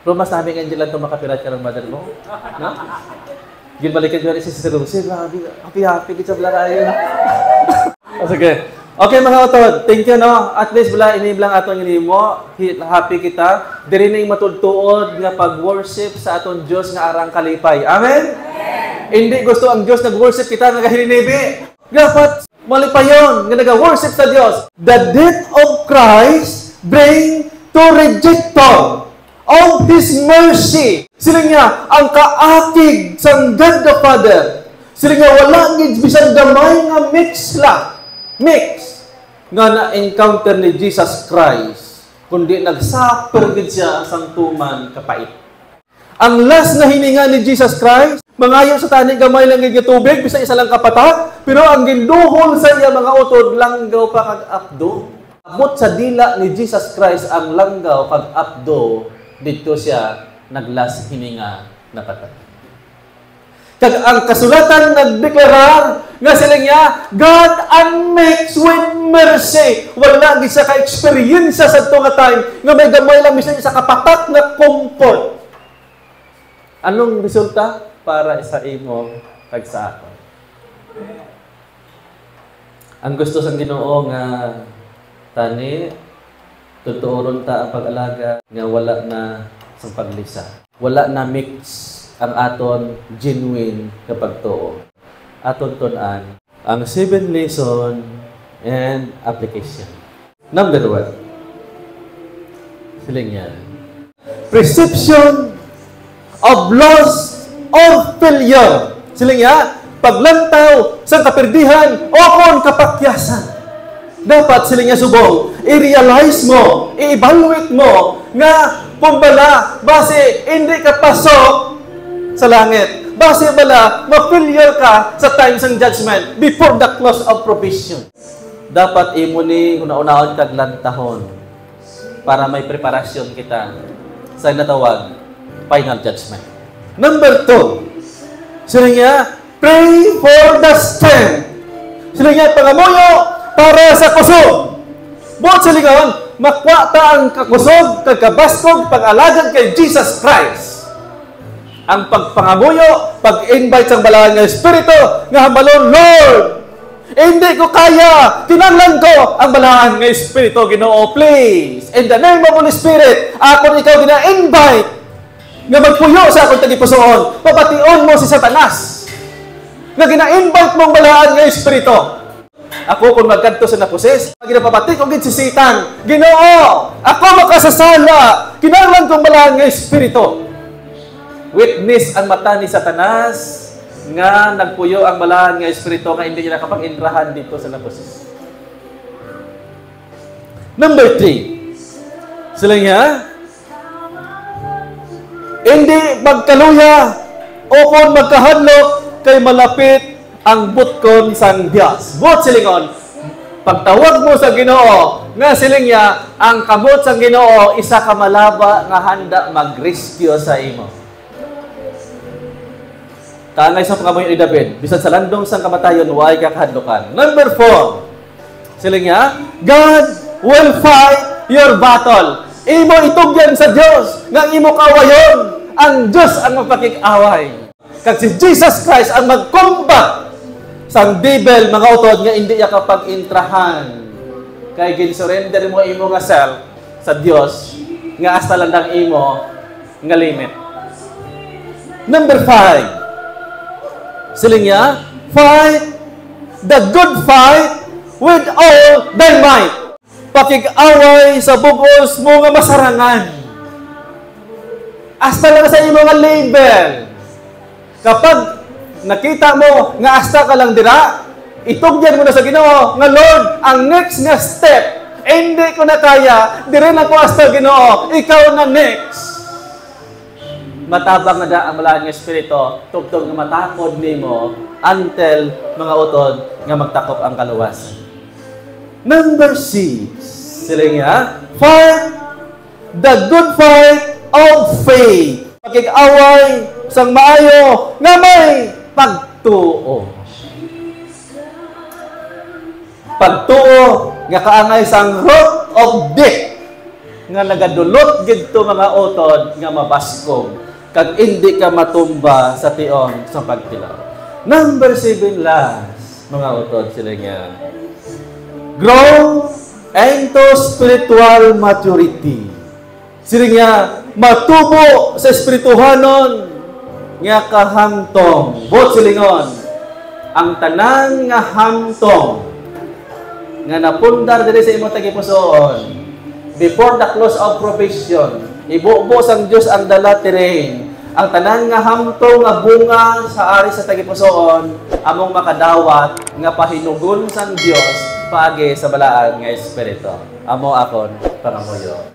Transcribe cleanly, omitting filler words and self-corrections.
Pero mas namin nga lang ito makapirat ka ng mother mo. No? Ginbalikan ko rin si Sister Lucy. Happy kita bala kayo. Sige. Okay mga utod, thank you no. At least wala iniblang atong inimo. Happy kita. Diri na yung matudtuod nga pag-worship sa atong Diyos nga arang kalipay. Amen? Hindi gusto ang Diyos nag-worship kita nga hininibi. Dapat malipayon nga nag-worship sa Diyos. The death of Christ bring to rejector of His mercy. Sila nga, ang kaakig sang God the Father. Sila nga, wala nga bisan gamay nga mix nga na-encounter ni Jesus Christ, kundi nagsuffer gid siya sang tuman kapait. Ang last na hininga ni Jesus Christ, mangayo sa tani gamay lang nga tubig, bisan isa lang kapatak, pero ang ginduhol sa iya mga utod, langgaw pa kag apdo. Abot sa dila ni Jesus Christ ang langgaw kag apdo, dito siya naglas hininga na patay. Kag ang kasulatan nagdeklarar nga sila niya, God unmixed with mercy. Wala gid sa ka-experience sa to nga time nga may gamay lang bisan sa kapatak nga comfort. Anong resulta para sa imo kag sa ako? Ang gusto sang Ginoo nga tani tutuoron ta ang pag-alaga nga wala na sang paglisa. Wala na mix ang aton genuine kapag tuo. Aton tunan ang 7 lesson and application. Number 1. Siling yan. Perception of loss of failure. Siling yan. Paglantaw sa kaperdihan o kon kapakyasan. Dapat sila nga subong, i-realize mo, i-evaluate mo, nga pumbala, base hindi ka pasok sa langit. Base bala, ma-failure ka sa times ng judgment before the close of provision. Dapat imo ni una-unahon kag lantahon para may preparasyon kita sa natawag final judgment. Number 2, sila nga, pray for the strength. Sila nga, pangamuyo para sa kusog. Buot sa lingawan, makwata ang kakusog, kagkabaskog, pag-alagan kay Jesus Christ. Ang pagpangamuyo, pag-invite sa balahan ng Espiritu, nga hamalon, Lord, hindi ko kaya, kinanglan ko ang balahan ng Espiritu, Ginoo, please. In the name of Holy Spirit, ako ikaw gina-invite, nga magpuyo sa akong tagipusoon, papation mo si Satanas, nga gina-invite mong balahan ng Espiritu. Ako kung magkanto sa napusis, ginapapati kong ginsisitan, Ginoo, ako makasasala, kinanglan kong balahan ng Espiritu. Witness ang mata ni Satanas nga nagpuyo ang balahan ng Espiritu nga hindi niya nakapag-intrahan dito sa napusis. Number 3, sila nga, hindi magkaluya o kung magkahadlok kay malapit ang butkon sang Dios. But silingon, pagtawag mo sa Ginoo, nga siling niya, ang kamot sang Ginoo, isa ka malaba nga handa mag-rescue sa imo. Kaangay sa pangamoy ni David, bisan sa landong sang kamatayon, huwag kakahadlokan. Number 4, siling niya, God will fight your battle. Imo itugyan sa Diyos, nga imo kawayon, ang Diyos ang magpakik-away. Kag si Jesus Christ ang mag-combat sang devil, mga utod, nga hindi niya kapag-intrahan. Kaya gin-surrender mo imo nga self sa Diyos, nga hasta landang imo nga limit. Number 5, siling niya, fight the good fight with all thy might. Pakig-away sa bugos mo nga masarangan. Hasta lang sa imo nga label. Kapag nakita mo nga hasta ka lang dira, itugyan mo na sa Ginoo nga Lord, ang next nga step, hindi ko na kaya, dire na ko hasta Ginoo, ikaw na next. Matabang na da ang balahan nga Espiritu, tugtog nga matakod nimo until mga utod nga magtakop ang kaluwasan. Number 6, sila nga, fight the good fight of faith. Pakig-away sang maayo nga may pagtuo. Pagtuo nga kaangay sang root of death nga nagadulot gidto mga utod nga mabaskog kag hindi ka matumba sa tion sa pagtilaw. Number 7 last, mga utod sila nga. Grow into spiritual maturity. Sila nga matubo sa espirituhanon nga kahamtong. Bot silingon, ang tanan nga hamtong nga napundar diri sa imong tagipusoon before the close of probation, ibubo sang Dios ang dala tiring. Ang tanan nga hamtong nga bunga sa ari sa tagipusoon among makadawat nga pahinugon sang Dios paagi sa balaan nga espiritu. Amo akon pangamuyo.